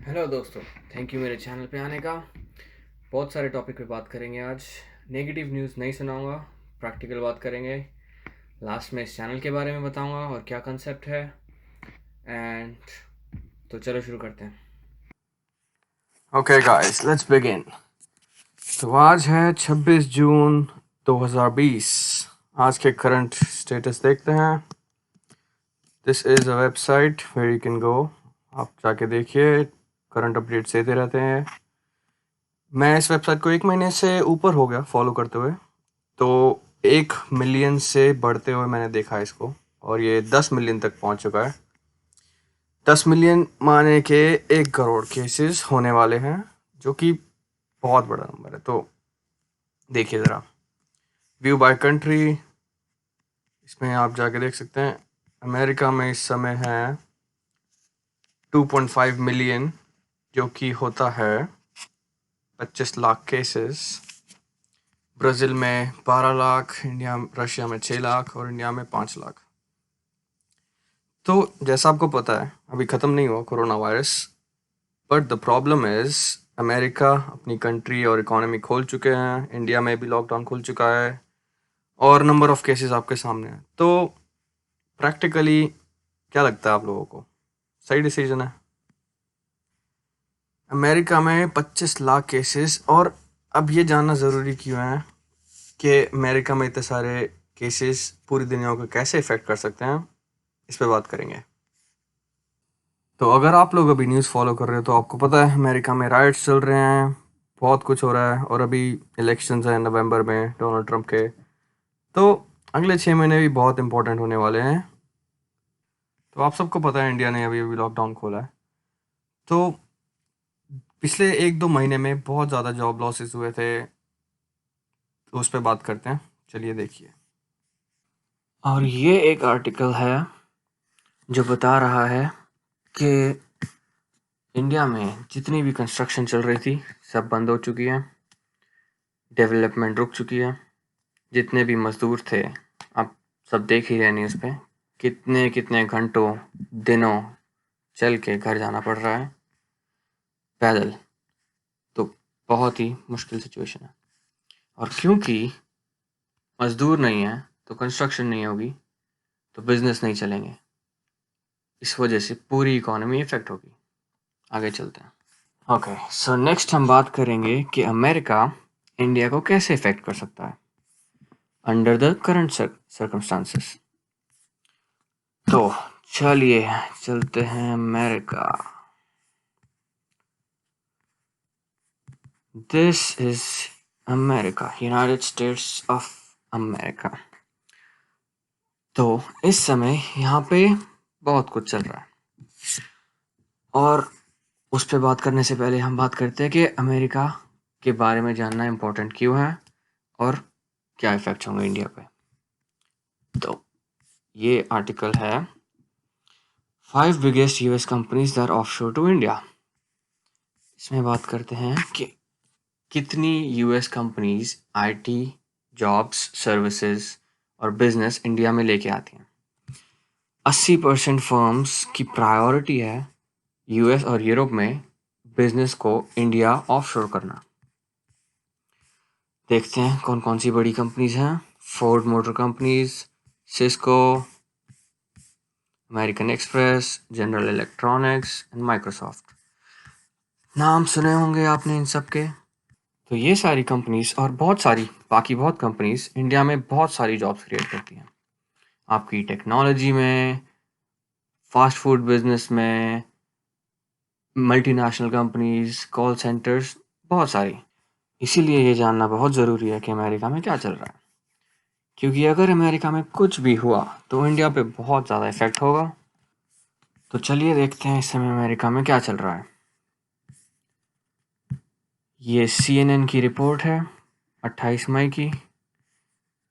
Hello दोस्तों, thank you मेरे channel पे आने का। बहुत सारे टॉपिक पे बात करेंगे आज। नेगेटिव न्यूज़ नहीं सुनाऊंगा, प्रैक्टिकल बात करेंगे। लास्ट में इस चैनल के बारे में बताऊंगा और क्या कंसेप्ट है। एंड तो चलो शुरू करते हैं। Okay guys, let's begin. तो आज है 26 जून 2020। आज के करंट स्टेटस देखते हैं। This is a website where you can go. आप जाके देखिए, करंट अपडेट्स देते रहते हैं। मैं इस वेबसाइट को 1 महीने से ऊपर हो गया फॉलो करते हुए। तो 1 मिलियन से बढ़ते हुए मैंने देखा है इसको, और ये 10 मिलियन तक पहुंच चुका है। 10 मिलियन माने के 1 करोड़ केसेस होने वाले हैं, जो कि बहुत बड़ा नंबर है। तो देखिए ज़रा, व्यू बाय कंट्री, इसमें आप जाके देख सकते हैं। अमेरिका में इस समय है 2.5 मिलियन, जो कि होता है 25 लाख केसेस। ब्राज़ील में 12 लाख, रशिया में 6 लाख और इंडिया में 5 लाख। तो जैसा आपको पता है, अभी ख़त्म नहीं हुआ corona virus, but the problem is America अपनी कंट्री और इकोनॉमी खोल चुके हैं। इंडिया में भी लॉकडाउन खुल चुका है और नंबर ऑफ़ केसेस आपके सामने हैं। तो प्रैक्टिकली क्या लगता है आप लोगों को, सही डिसीजन है? अमेरिका में 25 लाख केसेस, और अब ये जानना ज़रूरी क्यों है कि अमेरिका में इतने सारे केसेस पूरी दुनिया को कैसे इफ़ेक्ट कर सकते हैं, इस पे बात करेंगे। तो अगर आप लोग अभी न्यूज़ फॉलो कर रहे हो तो आपको पता है अमेरिका में राइट्स चल रहे हैं, बहुत कुछ हो रहा है, और अभी इलेक्शंस हैं नवंबर में डोनाल्ड ट्रंप के। तो अगले 6 महीने भी बहुत इंपॉर्टेंट होने वाले हैं। तो आप सबको पता है इंडिया ने अभी अभी लॉकडाउन खोला है। तो पिछले 1-2 महीने में बहुत ज़्यादा जॉब लॉसेस हुए थे, तो उस पर बात करते हैं। चलिए देखिए। और ये एक आर्टिकल है जो बता रहा है कि इंडिया में जितनी भी कंस्ट्रक्शन चल रही थी सब बंद हो चुकी है, डेवलपमेंट रुक चुकी है। जितने भी मज़दूर थे, आप सब देख ही रहे न्यूज़ पे, कितने कितने घंटों दिनों चल के घर जाना पड़ रहा है पैदल। तो बहुत ही मुश्किल सिचुएशन है, और क्योंकि मज़दूर नहीं है तो कंस्ट्रक्शन नहीं होगी, तो बिज़नेस नहीं चलेंगे। इस वजह से पूरी इकोनॉमी इफ़ेक्ट होगी। आगे चलते हैं। ओके, सो नेक्स्ट हम बात करेंगे कि अमेरिका इंडिया को कैसे इफ़ेक्ट कर सकता है अंडर द करंट सर्कमस्टांसेस। तो चलिए चलते हैं America. This is America, United states of America. तो इस समय यहाँ पे बहुत कुछ चल रहा है, और उस पर बात करने से पहले हम बात करते हैं कि अमेरिका के बारे में जानना इम्पोर्टेंट क्यों है और क्या इफ़ेक्ट होंगे इंडिया पे। तो ये आर्टिकल है 5 biggest US companies that offshore to India. इसमें बात करते हैं कि कितनी US companies IT jobs, services और बिजनेस इंडिया में लेके आती हैं। 80% फर्म्स की प्रायोरिटी है यूएस और यूरोप में बिजनेस को इंडिया ऑफशोर करना। देखते हैं कौन कौन सी बड़ी कंपनीज हैं। Ford motor companies, Cisco, American express, general electronics and Microsoft. नाम सुने होंगे आपने इन सब के। तो ये सारी कंपनीज और बाकी बहुत कंपनीज इंडिया में बहुत सारी जॉब्स क्रिएट करती हैं, आपकी टेक्नोलॉजी में, फास्ट फूड बिजनेस में, मल्टीनेशनल कंपनीज, कॉल सेंटर्स, बहुत सारी। इसीलिए ये जानना बहुत ज़रूरी है कि अमेरिका में क्या चल रहा है, क्योंकि अगर अमेरिका में कुछ भी हुआ तो इंडिया पे बहुत ज़्यादा इफेक्ट होगा। तो चलिए देखते हैं इस समय अमेरिका में क्या चल रहा है। ये CNN की रिपोर्ट है 28 मई की,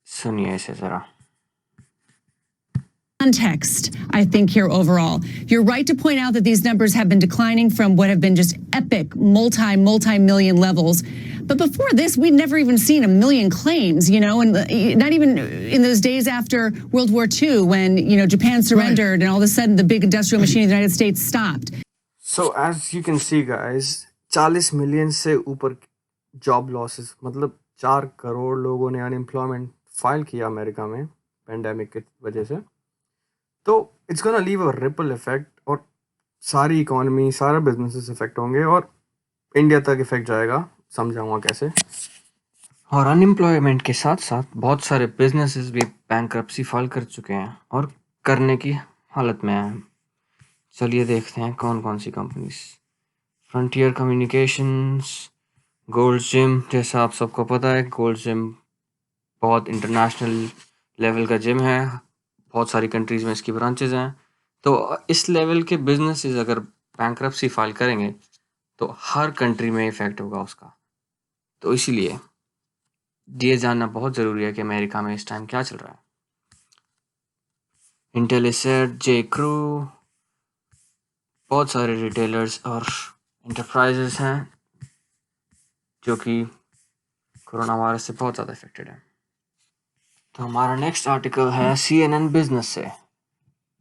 सुनिए इसे ज़रा। Context, I think, here overall. You're right to point out that these numbers have been declining from what have been just epic multi-million levels. But before this, we'd never even seen 1 million claims, and not even in those days after World War II when, Japan surrendered and all of a sudden the big industrial machine of the United States stopped. So as you can see guys, 40 million से ऊपर job losses, मतलब 4 करोड़ लोगों ने unemployment file किया America में pandemic की वजह से। तो it's gonna leave a ripple effect, और सारी इकोनॉमी, सारे बिजनेसेस इफेक्ट होंगे, और इंडिया तक इफेक्ट जाएगा। समझाऊंगा कैसे। और अनएम्प्लॉयमेंट के साथ साथ बहुत सारे बिजनेसेस भी बैंक्रप्सी फाइल कर चुके हैं और करने की हालत में हैं। चलिए देखते हैं कौन कौन सी companies. Frontier Communications, Gold Gym, जैसा आप सबको पता है गोल्ड जिम बहुत इंटरनेशनल लेवल का जिम है, बहुत सारी कंट्रीज में इसकी ब्रांचेज हैं। तो इस लेवल के बिजनेसेस अगर बैंक्रप्सी फाइल करेंगे तो हर कंट्री में इफेक्ट होगा उसका। तो इसीलिए ये जानना बहुत ज़रूरी है कि अमेरिका में इस टाइम क्या चल रहा है। इंटेलिसेट, जे क्रू, बहुत सारे रिटेलर्स और इंटरप्राइजेस हैं जो कि कोरोना वायरस से बहुत ज़्यादा इफेक्टेड है। तो हमारा नेक्स्ट आर्टिकल है CNN बिजनेस से।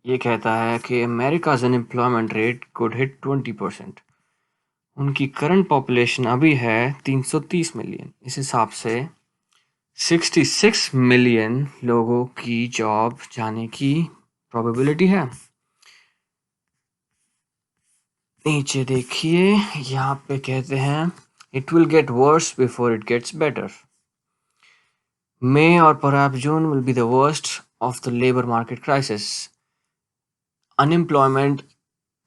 ये कहता है कि America's unemployment rate could hit 20%। उनकी करंट पॉपुलेशन अभी है 330 मिलियन। इस हिसाब से 66 मिलियन लोगों की जॉब जाने की प्रोबेबिलिटी है। नीचे देखिए, यहाँ पे कहते हैं it will get worse before it gets better. May or perhaps June will be the worst of the labor market crisis. Unemployment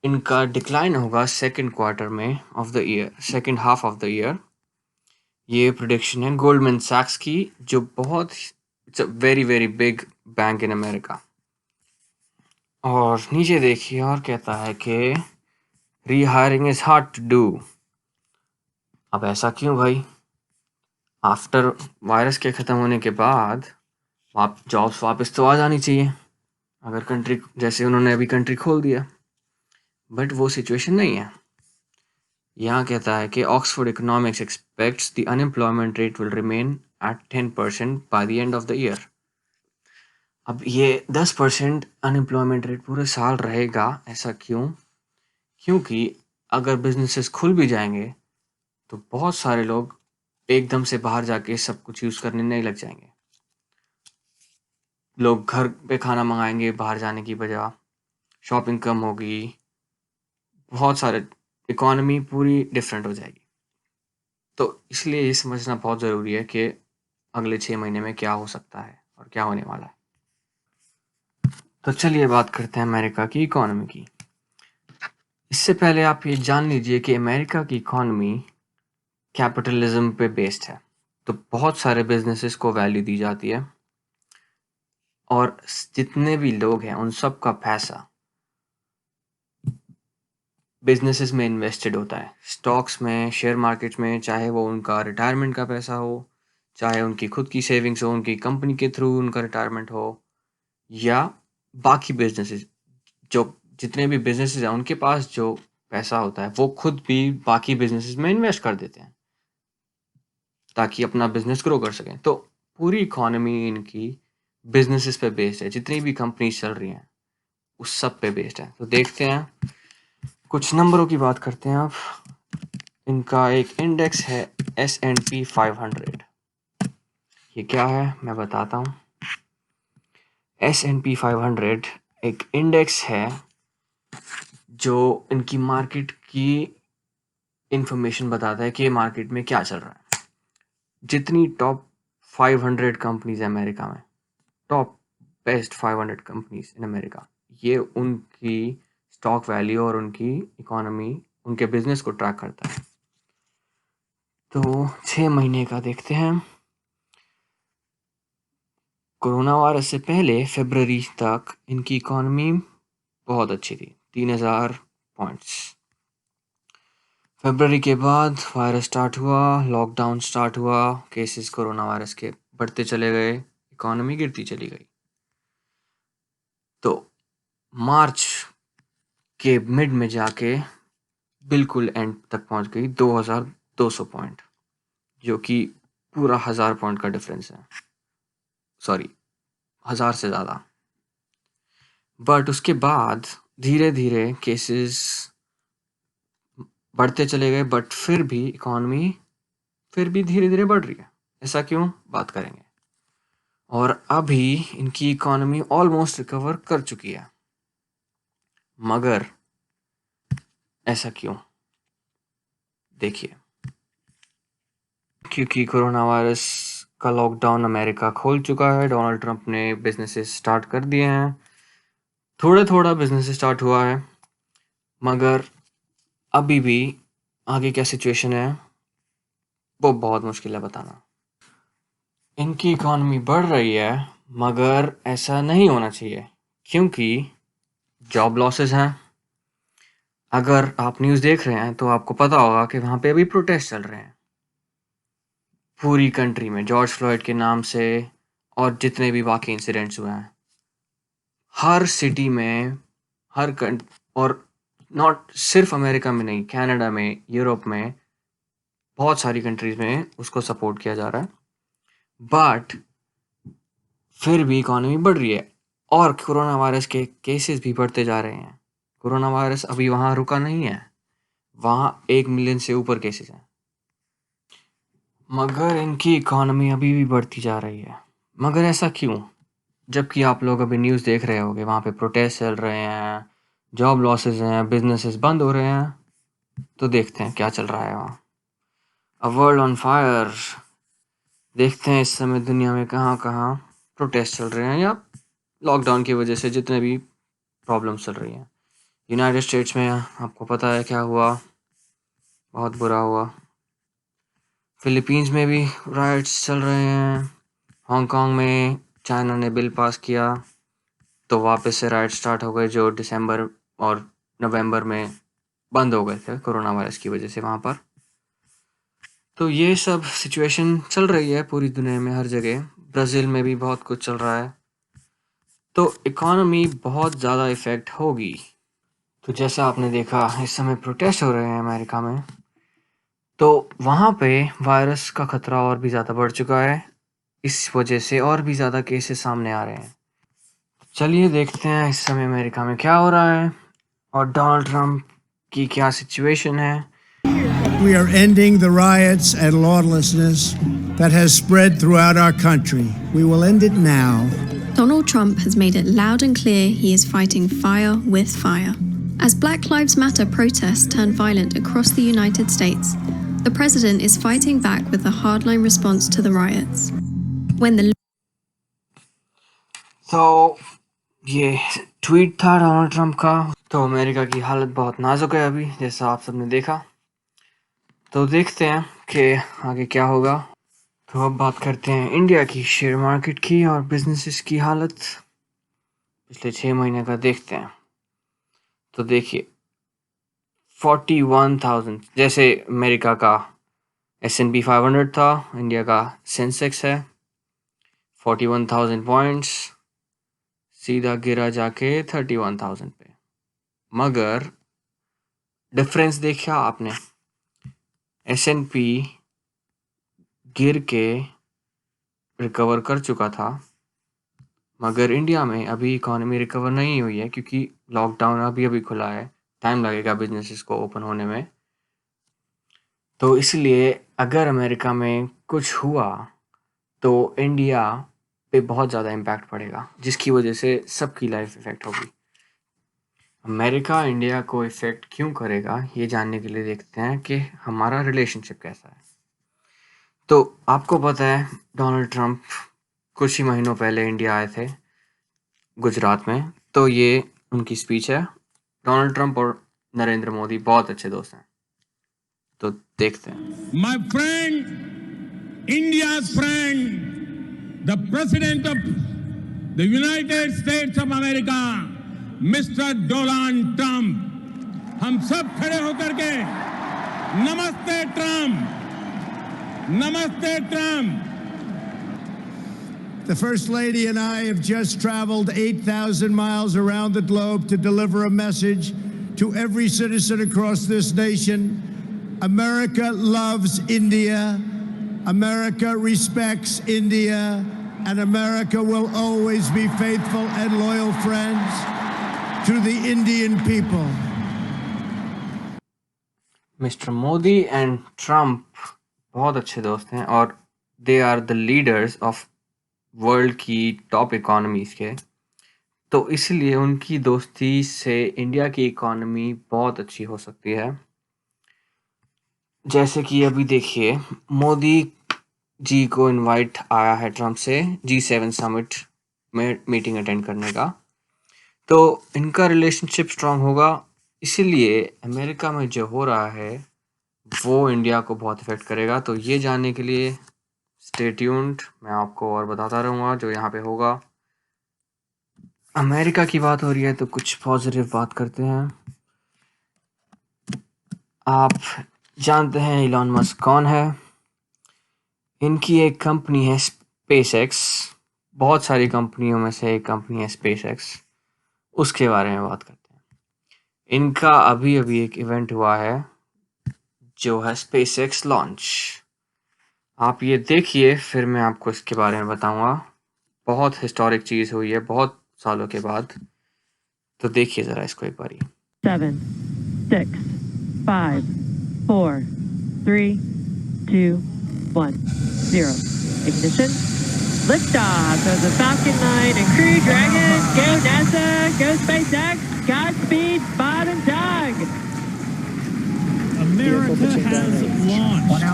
इनका डिक्लाइन होगा सेकेंड क्वार्टर में of the year, second half of the year. ये prediction है Goldman सैक्स की, जो बहुत very very big bank in America. और नीचे देखिए और कहता है कि रीहायरिंग इज हार्ड टू डू। अब ऐसा क्यों भाई? आफ्टर वायरस के ख़त्म होने के बाद जॉब्स वापस तो आ जानी चाहिए, अगर कंट्री जैसे उन्होंने अभी कंट्री खोल दिया। बट वो सिचुएशन नहीं है। यहाँ कहता है कि Oxford economics aspects the unemployment rate will remain at 10% by the end of the year. अब ये 10% अनएम्प्लॉयमेंट रेट पूरे साल रहेगा, ऐसा क्यों? क्योंकि अगर बिजनेसेस खुल भी जाएंगे तो बहुत सारे लोग एकदम से बाहर जाके सब कुछ यूज़ करने नहीं लग जाएंगे। लोग घर पे खाना मंगाएंगे बाहर जाने की बजाय, शॉपिंग कम होगी, बहुत सारे इकोनॉमी पूरी डिफरेंट हो जाएगी। तो इसलिए ये समझना बहुत ज़रूरी है कि अगले 6 महीने में क्या हो सकता है और क्या होने वाला है। तो चलिए बात करते हैं अमेरिका की इकोनॉमी की। इससे पहले आप ये जान लीजिए कि अमेरिका की इकोनॉमी कैपिटलिज्म पे बेस्ड है। तो बहुत सारे बिजनेसेस को वैल्यू दी जाती है और जितने भी लोग हैं उन सब का पैसा बिजनेसेस में इन्वेस्टेड होता है, स्टॉक्स में, शेयर मार्केट में, चाहे वो उनका रिटायरमेंट का पैसा हो, चाहे उनकी खुद की सेविंग्स हो, उनकी कंपनी के थ्रू उनका रिटायरमेंट हो, या बाकी बिजनेसेस, जो जितने भी बिजनेसेस हैं उनके पास जो पैसा होता है वो खुद भी बाकी बिजनेसेस में इन्वेस्ट कर देते हैं ताकि अपना बिजनेस ग्रो कर सकें। तो पूरी इकोनॉमी इनकी बिजनेसेस पे बेस्ड है, जितनी भी कंपनीज चल रही हैं उस सब पे बेस्ड है। तो देखते हैं, कुछ नंबरों की बात करते हैं। आप इनका एक इंडेक्स है S&P 500। ये क्या है मैं बताता हूँ। S&P 500 एक इंडेक्स है जो इनकी मार्केट की इंफॉर्मेशन बताता है कि मार्केट में क्या चल रहा है। जितनी टॉप 500 कंपनीज है अमेरिका में, top best 500 companies in America, ये उनकी स्टॉक वैल्यू और उनकी इकोनॉमी, उनके बिजनेस को ट्रैक करता है। तो 6 महीने का देखते हैं। कोरोना वायरस से पहले फरवरी तक इनकी इकोनॉमी बहुत अच्छी थी, 3000 पॉइंट्स। फरवरी के बाद वायरस स्टार्ट हुआ, लॉकडाउन स्टार्ट हुआ, केसेस कोरोना वायरस के बढ़ते चले गए, इकोनॉमी गिरती चली गई। तो मार्च के मिड में जाके बिल्कुल एंड तक पहुंच गई 2200 पॉइंट, जो कि पूरा 1000 पॉइंट का डिफरेंस है, सॉरी 1000 से ज़्यादा। बट उसके बाद धीरे धीरे केसेस बढ़ते चले गए, बट फिर भी इकॉनमी फिर भी धीरे धीरे बढ़ रही है। ऐसा क्यों, बात करेंगे। और अभी इनकी इकॉनमी ऑलमोस्ट रिकवर कर चुकी है, मगर ऐसा क्यों, देखिए। क्योंकि कोरोना वायरस का लॉकडाउन अमेरिका खोल चुका है, डोनाल्ड ट्रंप ने बिजनेसेस स्टार्ट कर दिए हैं, थोड़ा थोड़ा बिजनेस स्टार्ट हुआ है, मगर अभी भी आगे क्या सिचुएशन है वो बहुत मुश्किल है बताना। इनकी इकॉनमी बढ़ रही है, मगर ऐसा नहीं होना चाहिए, क्योंकि जॉब लॉसेस हैं। अगर आप न्यूज़ देख रहे हैं तो आपको पता होगा कि वहाँ पे अभी प्रोटेस्ट चल रहे हैं पूरी कंट्री में, जॉर्ज फ्लॉयड के नाम से और जितने भी बाकी इंसिडेंट्स हुए हैं हर सिटी में, और नॉट सिर्फ अमेरिका में नहीं, कनाडा में, यूरोप में, बहुत सारी कंट्रीज में उसको सपोर्ट किया जा रहा है, बट फिर भी इकॉनमी बढ़ रही है और कोरोना वायरस के केसेस भी बढ़ते जा रहे हैं। कोरोना वायरस अभी वहाँ रुका नहीं है, वहाँ 1 मिलियन से ऊपर केसेस हैं, मगर इनकी इकॉनमी अभी भी बढ़ती जा रही है। मगर ऐसा क्यों, जबकि आप लोग अभी न्यूज़ देख रहे होंगे, वहाँ पे प्रोटेस्ट चल रहे हैं, जॉब लॉसेस हैं, बिजनेसेस बंद हो रहे हैं। तो देखते हैं क्या चल रहा है वहाँ। अ वर्ल्ड ऑन फायर, देखते हैं इस समय दुनिया में कहाँ कहाँ प्रोटेस्ट चल रहे हैं या लॉकडाउन की वजह से जितने भी प्रॉब्लम्स चल रही हैं। यूनाइटेड स्टेट्स में आपको पता है क्या हुआ, बहुत बुरा हुआ। फिलीपींस में भी राइट्स चल रहे हैं। हांगकांग में चाइना ने बिल पास किया तो वापस से राइट स्टार्ट हो गए, जो दिसंबर और नवंबर में बंद हो गए थे कोरोना वायरस की वजह से वहाँ पर। तो ये सब सिचुएशन चल रही है पूरी दुनिया में, हर जगह। ब्राज़ील में भी बहुत कुछ चल रहा है, तो इकॉनमी बहुत ज़्यादा इफ़ेक्ट होगी। तो जैसा आपने देखा इस समय प्रोटेस्ट हो रहे हैं अमेरिका में, तो वहाँ पे वायरस का खतरा और भी ज़्यादा बढ़ चुका है, इस वजह से और भी ज़्यादा केसेस सामने आ रहे हैं। चलिए देखते हैं इस समय अमेरिका में क्या हो रहा है और डोनाल्ड ट्रंप की क्या सिचुएशन है। We are ending the riots and lawlessness that has spread throughout our country. We will end it now. Donald Trump has made it loud and clear he is fighting fire with fire. As Black Lives Matter protests turn violent across the United States, the president is fighting back with a hardline response to the riots. When the तो ये tweet था Donald Trump का। तो America की हालत बहुत नाजुक है अभी, जैसा आप सबने देखा। तो देखते हैं कि आगे क्या होगा। तो अब बात करते हैं इंडिया की शेयर मार्केट की और बिजनेसेस की हालत पिछले 6 महीने का देखते हैं। तो देखिए 41,000, जैसे अमेरिका का S&P 500 था, इंडिया का सेंसेक्स है 41,000 पॉइंट्स, सीधा गिरा जाके 31,000 पे। मगर डिफरेंस देखा आपने, S&P गिर के रिकवर कर चुका था, मगर इंडिया में अभी इकॉनमी रिकवर नहीं हुई है, क्योंकि लॉकडाउन अभी अभी खुला है, टाइम लगेगा बिजनेसेस को ओपन होने में। तो इसलिए अगर अमेरिका में कुछ हुआ तो इंडिया पे बहुत ज़्यादा इम्पैक्ट पड़ेगा, जिसकी वजह से सबकी लाइफ इफ़ेक्ट होगी। अमेरिका इंडिया को इफ़ेक्ट क्यों करेगा, ये जानने के लिए देखते हैं कि हमारा रिलेशनशिप कैसा है। तो आपको पता है डोनाल्ड ट्रंप कुछ ही महीनों पहले इंडिया आए थे, गुजरात में। तो ये उनकी स्पीच है। डोनाल्ड ट्रंप और नरेंद्र मोदी बहुत अच्छे दोस्त हैं, तो देखते हैं। My friend, India's friend, the President of the United States of America, Mr. Donald Trump. हम सब खड़े होकर के नमस्ते ट्रम्प, नमस्ते Trump. The First Lady and I have just traveled 8,000 miles around the globe to deliver a message to every citizen across this nation. America loves India, America respects India, and America will always be faithful and loyal friends to the Indian people. Mister Modi and Trump बहुत अच्छे दोस्त हैं और they are the leaders of world की top economies के। तो इसलिए उनकी दोस्ती से इंडिया की इकोनॉमी बहुत अच्छी हो सकती है। जैसे कि अभी देखिए, मोदी जी को इनवाइट आया है ट्रम्प से G7 समिट में मीटिंग अटेंड करने का। तो इनका रिलेशनशिप स्ट्रांग होगा, इसीलिए अमेरिका में जो हो रहा है वो इंडिया को बहुत इफ़ेक्ट करेगा। तो ये जानने के लिए स्टे ट्यून्ड, मैं आपको और बताता रहूँगा जो यहाँ पे होगा। अमेरिका की बात हो रही है तो कुछ पॉजिटिव बात करते हैं। आप जानते हैं इलॉन मस्क कौन है? इनकी एक कंपनी है SpaceX, बहुत सारी कंपनियों में से एक कंपनी है SpaceX, उसके बारे में बात करते हैं। इनका अभी एक इवेंट हुआ है जो है SpaceX लॉन्च। आप ये देखिए, फिर मैं आपको इसके बारे में बताऊंगा। बहुत हिस्टोरिक चीज़ हुई है बहुत सालों के बाद, तो देखिए ज़रा इसको एक बारी। 7, 6, 5, 4, 3, 2, 1, 0. Ignition. Liftoff of the Falcon 9 and Crew Dragon. Go NASA. Go SpaceX. Godspeed, Bob and Doug. America has launched.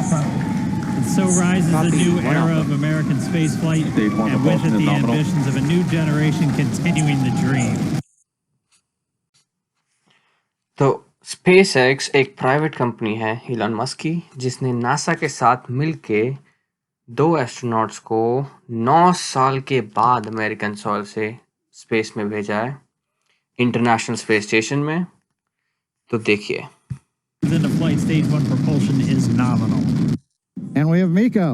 And so rises a new era of American spaceflight, and with it the ambitions of a new generation continuing the dream. तो SpaceX एक private company है Elon Musk की, जिसने NASA के साथ मिलके 2 astronauts को 9 साल के बाद अमेरिकन सॉइल से स्पेस में भेजा है, इंटरनेशनल स्पेस स्टेशन में। तो देखिए, Within the flight, stage 1 propulsion is nominal. And we have Miko.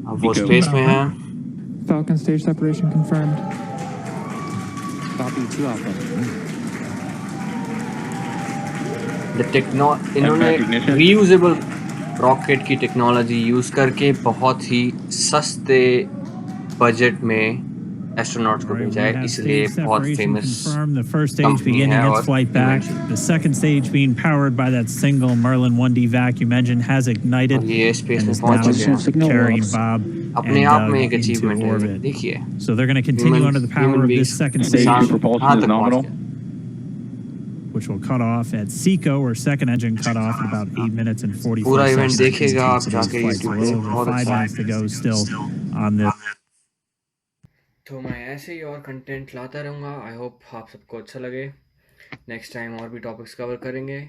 अब वो स्पेस में है। Falcon stage separation confirmed. Copy 2 Alpha. इन्होंने रीयूजेबल रॉकेट की टेक्नोलॉजी यूज़ करके बहुत ही सस्ते बजट में एस्ट्रोनॉट्स को भेजा है, इसलिए बहुत famous The first stage beginning its flight back. The second stage being powered by that single Merlin 1D vacuum engine has ignited ये स्पेस में and is पहुंच चुके हैं। now carrying Bob अपने and आप में Doug एक into अचीवमेंट है, orbit. देखिए। So they're going to continue under the power of this second stage, which will cut off at SECO, or second engine cut off at about 8 minutes and 44 पूरा event seconds. देखिएगा आप Today's जाके flight's YouTube a पे, little over बहुत 5 अच्छा minutes to go still on this. तो मैं ऐसे ही और कंटेंट लाता रहूँगा। आई होप आप सबको अच्छा लगे। नेक्स्ट टाइम और भी टॉपिक्स कवर करेंगे।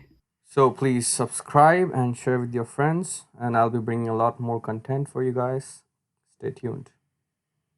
So please subscribe and share with your friends, and I'll be bringing a lot more content for you guys. Stay tuned.